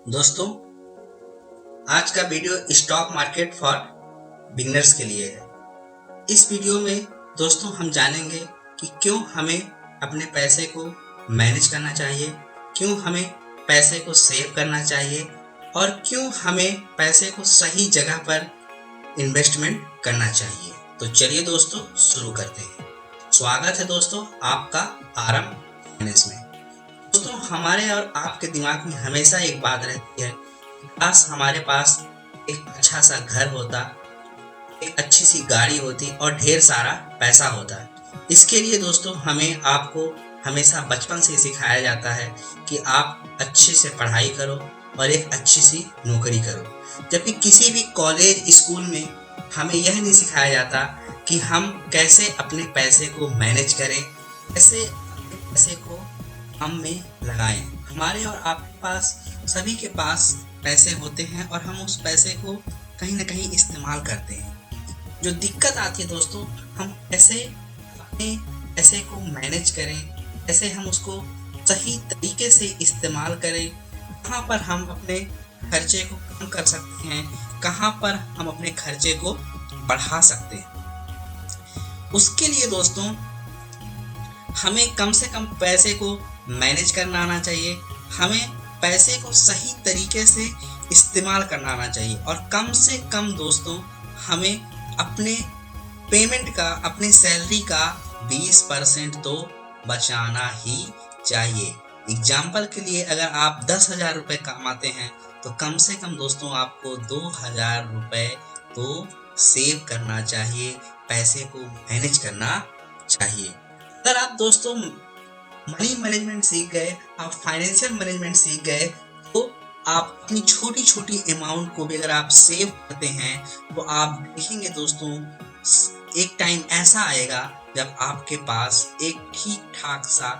दोस्तों, आज का video stock market for beginners के लिए है। इस वीडियो में दोस्तों हम जानेंगे कि क्यों हमें अपने पैसे को मैनेज करना चाहिए, क्यों हमें पैसे को सेव करना चाहिए और क्यों हमें पैसे को सही जगह पर इन्वेस्टमेंट करना चाहिए। तो चलिए दोस्तों शुरू करते हैं। स्वागत है दोस्तों आपका आरएम फाइनेंस में। दोस्तों, हमारे और आपके दिमाग में हमेशा एक बात रहती है, काश हमारे पास एक अच्छा सा घर होता, एक अच्छी सी गाड़ी होती और ढेर सारा पैसा होता। इसके लिए दोस्तों हमें आपको हमेशा बचपन से सिखाया जाता है कि आप अच्छे से पढ़ाई करो और एक अच्छी सी नौकरी करो, जबकि किसी भी कॉलेज स्कूल में हमें यह नहीं सिखाया जाता कि हम कैसे अपने पैसे को मैनेज करें, कैसे अपने पैसे को काम में लगाएं। हमारे और आपके पास, सभी के पास पैसे होते हैं और हम उस पैसे को कहीं ना कहीं इस्तेमाल करते हैं। जो दिक्कत आती है दोस्तों, हम कैसे अपने पैसे को मैनेज करें, कैसे हम उसको सही तरीके से इस्तेमाल करें, कहाँ पर हम अपने खर्चे को कम कर सकते हैं, कहाँ पर हम अपने खर्चे को बढ़ा सकते हैं। उसके लिए दोस्तों हमें कम से कम पैसे को मैनेज करना आना चाहिए, हमें पैसे को सही तरीके से इस्तेमाल करना आना चाहिए और कम से कम दोस्तों हमें अपने पेमेंट का, अपने सैलरी का 20% तो बचाना ही चाहिए। एग्जाम्पल के लिए, अगर आप 10,000 रुपये कमाते हैं तो कम से कम दोस्तों आपको 2,000 रुपये तो सेव करना चाहिए, पैसे को मैनेज करना चाहिए। अगर आप दोस्तों मनी मैनेजमेंट सीख गए, आप फाइनेंशियल मैनेजमेंट सीख गए, तो आप अपनी छोटी छोटी अमाउंट को भी अगर आप सेव करते हैं तो आप देखेंगे दोस्तों एक टाइम ऐसा आएगा जब आपके पास एक ठीक ठाक सा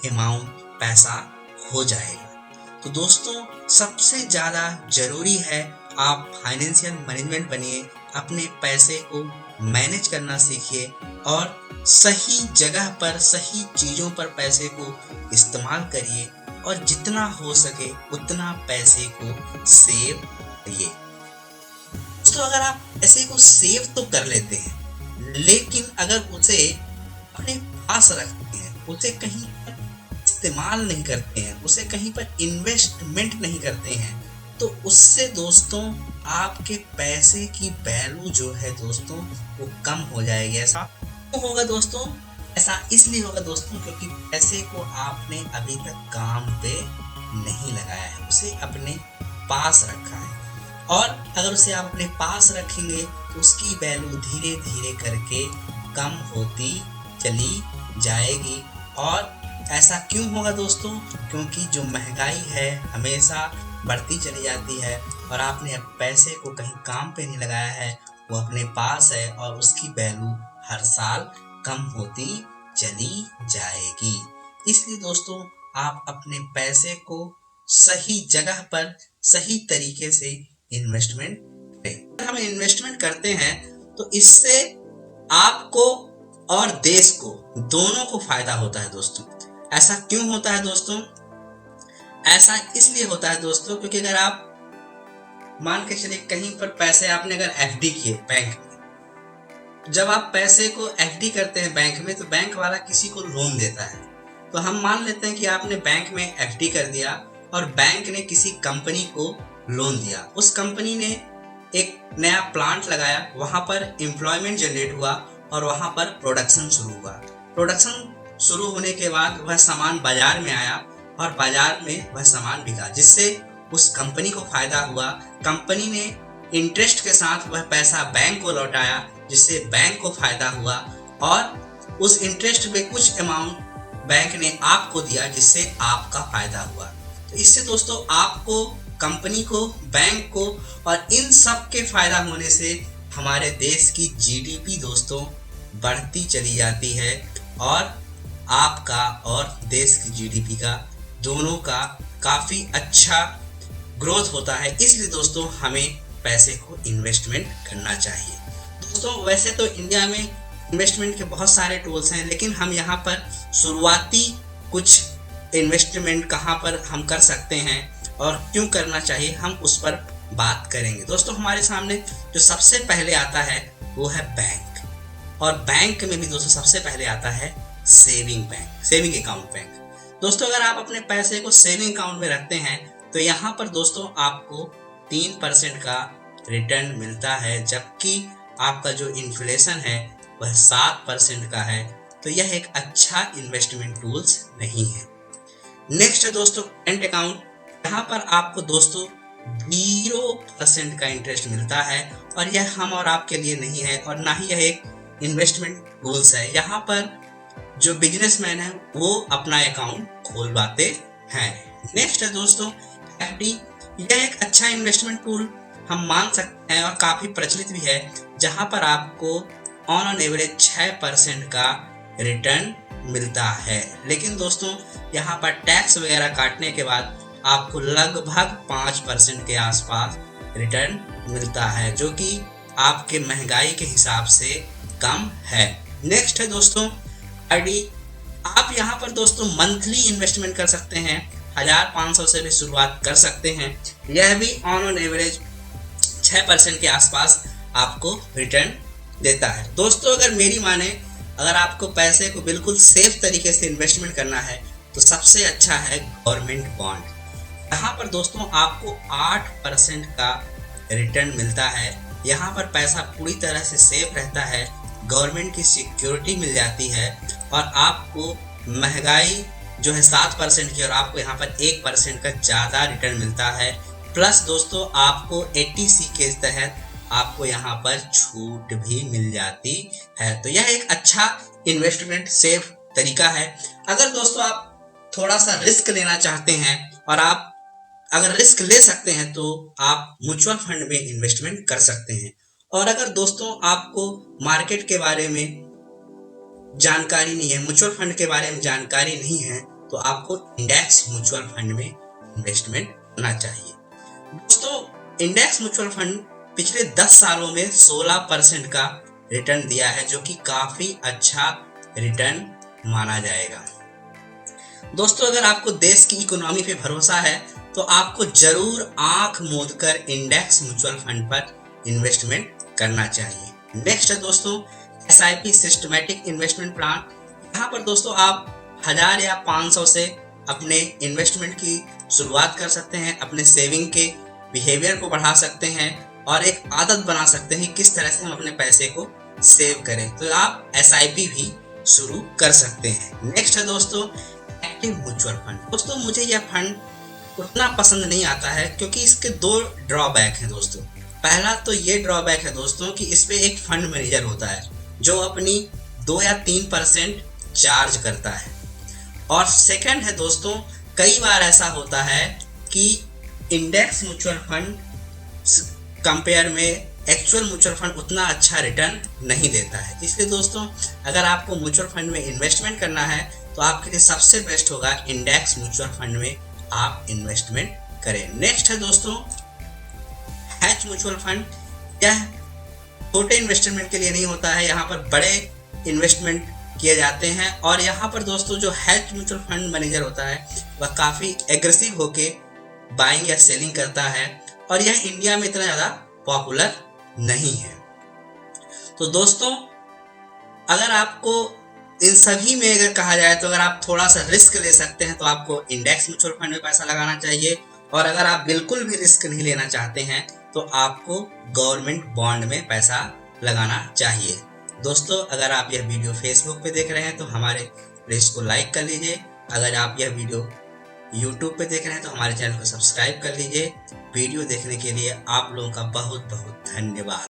अमाउंट पैसा हो जाएगा। तो दोस्तों सबसे ज़्यादा ज़रूरी है आप फाइनेंशियल मैनेजमेंट बनिए, अपने पैसे को मैनेज करना सीखिए और सही जगह पर, सही चीज़ों पर पैसे को इस्तेमाल करिए और जितना हो सके उतना पैसे को सेव करिए। दोस्तों, अगर आप पैसे को सेव तो कर लेते हैं, लेकिन अगर उसे अपने पास रखते हैं, उसे कहीं पर इस्तेमाल नहीं करते हैं, उसे कहीं पर इन्वेस्टमेंट नहीं करते हैं, तो उससे दोस्तों आपके पैसे की वैल्यू जो है दोस्तों वो कम हो जाएगी। ऐसा क्यों होगा दोस्तों? ऐसा इसलिए होगा दोस्तों क्योंकि पैसे को आपने अभी तक काम पे नहीं लगाया है, उसे अपने पास रखा है। और अगर उसे आप अपने पास रखेंगे तो उसकी वैल्यू धीरे धीरे करके कम होती चली जाएगी। और ऐसा क्यों होगा दोस्तों? क्योंकि जो महंगाई है हमेशा बढ़ती चली जाती है और आपने अब पैसे को कहीं काम पे नहीं लगाया है, वो अपने पास है और उसकी वैल्यू हर साल कम होती चली जाएगी। इसलिए दोस्तों आप अपने पैसे को सही जगह पर, सही तरीके से इन्वेस्टमेंट करें। अगर हम इन्वेस्टमेंट करते हैं तो इससे आपको और देश को, दोनों को फायदा होता है दोस्तों। ऐसा क्यों होता है दोस्तों? ऐसा इसलिए होता है दोस्तों क्योंकि अगर आप मान के चलिए कहीं पर पैसे आपने अगर एफडी किए बैंक में, जब आप पैसे को एफडी करते हैं बैंक में तो बैंक वाला किसी को लोन देता है। तो हम मान लेते हैं कि आपने बैंक में एफडी कर दिया और बैंक ने किसी कंपनी को लोन दिया। उस कंपनी ने एक नया प्लांट लगाया, वहां पर एम्प्लॉयमेंट जनरेट हुआ और वहां पर प्रोडक्शन शुरू हुआ। प्रोडक्शन शुरू होने के बाद वह सामान बाजार में आया और बाजार में वह सामान बिका, जिससे उस कंपनी को फायदा हुआ। कंपनी ने इंटरेस्ट के साथ वह पैसा बैंक को लौटाया, जिससे बैंक को फायदा हुआ और उस इंटरेस्ट पे कुछ अमाउंट बैंक ने आपको दिया, जिससे आपका फायदा हुआ। तो इससे दोस्तों आपको, कंपनी को, बैंक को और इन सब के फायदा होने से हमारे देश की जीडीपी दोस्तों बढ़ती चली जाती है और आपका और देश की जीडीपी का, दोनों का काफ़ी अच्छा ग्रोथ होता है। इसलिए दोस्तों हमें पैसे को इन्वेस्टमेंट करना चाहिए। दोस्तों वैसे तो इंडिया में इन्वेस्टमेंट के बहुत सारे टूल्स हैं, लेकिन हम यहाँ पर शुरुआती कुछ इन्वेस्टमेंट कहाँ पर हम कर सकते हैं, और क्यों करना चाहिए हम उस पर बात करेंगे। दोस्तों हमारे सामने जो सबसे पहले आता है वो है बैंक, और बैंक में भी दोस्तों सबसे पहले आता है saving bank, saving account bank. दोस्तों अगर आप अपने पैसे को सेविंग अकाउंट में रखते हैं तो यहाँ पर दोस्तों आपको 3% का रिटर्न मिलता है, जबकि आपका जो इन्फ्लेशन है वह 7% का है। तो यह एक अच्छा इन्वेस्टमेंट टूल्स नहीं है। नेक्स्ट है दोस्तों करेंट अकाउंट। यहाँ पर आपको दोस्तों 0% का इंटरेस्ट मिलता है, और यह हम और आपके लिए नहीं है, और ना ही यह एक इन्वेस्टमेंट टूल्स है। यहाँ पर जो बिजनेसमैन है वो अपना अकाउंट खोलवाते हैं। नेक्स्ट है दोस्तों एफडी। यह एक अच्छा इन्वेस्टमेंट टूल हम मान सकते हैं और काफी प्रचलित भी है, जहां पर आपको ऑन एवरेज 6% का रिटर्न मिलता है। लेकिन दोस्तों यहाँ पर टैक्स वगैरह काटने के बाद आपको लगभग 5% के आसपास रिटर्न मिलता है, जो कि आपके महंगाई के हिसाब से कम है। नेक्स्ट है दोस्तों आरडी। आप यहाँ पर दोस्तों मंथली इन्वेस्टमेंट कर सकते हैं, 1500 से भी शुरुआत कर सकते हैं। यह भी ऑन एवरेज 6% के आसपास आपको रिटर्न देता है। दोस्तों अगर मेरी माने, अगर आपको पैसे को बिल्कुल सेफ तरीके से इन्वेस्टमेंट करना है तो सबसे अच्छा है गवर्नमेंट बॉन्ड। यहाँ पर दोस्तों आपको 8% का रिटर्न मिलता है। यहाँ पर पैसा पूरी तरह से सेफ रहता है, गवर्नमेंट की सिक्योरिटी मिल जाती है, और आपको महंगाई जो है 7% की, और आपको यहाँ पर 1% का ज़्यादा रिटर्न मिलता है। प्लस दोस्तों आपको 80C के तहत आपको यहाँ पर छूट भी मिल जाती है। तो यह एक अच्छा इन्वेस्टमेंट सेफ तरीका है। अगर दोस्तों आप थोड़ा सा रिस्क लेना चाहते हैं, और आप अगर रिस्क ले सकते हैं, तो आप म्यूचुअल फंड में इन्वेस्टमेंट कर सकते हैं। और अगर दोस्तों आपको मार्केट के बारे में जानकारी नहीं है, म्यूचुअल फंड के बारे में जानकारी नहीं है, तो आपको इंडेक्स म्यूचुअल फंड में इन्वेस्टमेंट करना चाहिए। दोस्तों इंडेक्स म्यूचुअल फंड पिछले 10 सालों में 16% का रिटर्न दिया है, जो कि काफी अच्छा रिटर्न माना जाएगा। दोस्तों अगर आपको देश की इकोनॉमी पे भरोसा है तो आपको जरूर आंख मूंद कर इंडेक्स म्यूचुअल फंड पर इन्वेस्टमेंट करना चाहिए। नेक्स्ट है दोस्तों SIP सिस्टमैटिक इन्वेस्टमेंट प्लान। यहाँ पर दोस्तों आप 1000 या 500 से अपने इन्वेस्टमेंट की शुरुआत कर सकते हैं, अपने सेविंग के बिहेवियर को बढ़ा सकते हैं, और एक आदत बना सकते हैं किस तरह से हम अपने पैसे को सेव करें। तो आप SIP भी शुरू कर सकते हैं। नेक्स्ट है दोस्तों एक्टिव म्यूचुअल फंड। दोस्तों मुझे यह फंड उतना पसंद नहीं आता है, क्योंकि इसके 2 ड्रॉबैक हैं दोस्तों। पहला तो ये ड्रॉबैक है दोस्तों कि इस पे एक फंड मैनेजर होता है जो अपनी 2 या 3% चार्ज करता है। और सेकंड है दोस्तों, कई बार ऐसा होता है कि इंडेक्स म्यूचुअल फंड कंपेयर में एक्चुअल म्यूचुअल फंड उतना अच्छा रिटर्न नहीं देता है। इसलिए दोस्तों अगर आपको म्यूचुअल फंड में इन्वेस्टमेंट करना है तो आपके लिए सबसे बेस्ट होगा इंडेक्स म्यूचुअल फंड में आप इन्वेस्टमेंट करें। नेक्स्ट है दोस्तों हैच म्यूचुअल फंड। यह छोटे इन्वेस्टमेंट के लिए नहीं होता है, यहाँ पर बड़े इन्वेस्टमेंट किए जाते हैं। और यहाँ पर दोस्तों जो हैच म्यूचुअल फंड मैनेजर होता है वह काफ़ी एग्रेसिव होके बाइंग या सेलिंग करता है, और यह इंडिया में इतना ज़्यादा पॉपुलर नहीं है। तो दोस्तों अगर आपको इन सभी में अगर कहा जाए तो अगर आप थोड़ा सा रिस्क ले सकते हैं तो आपको इंडेक्स म्यूचुअल फंड में पैसा लगाना चाहिए, और अगर आप बिल्कुल भी रिस्क नहीं लेना चाहते हैं तो आपको गवर्नमेंट बॉन्ड में पैसा लगाना चाहिए। दोस्तों अगर आप यह वीडियो फेसबुक पे देख रहे हैं तो हमारे पेज को लाइक कर लीजिए। अगर आप यह वीडियो यूट्यूब पे देख रहे हैं तो हमारे चैनल को सब्सक्राइब कर लीजिए। वीडियो देखने के लिए आप लोगों का बहुत बहुत धन्यवाद।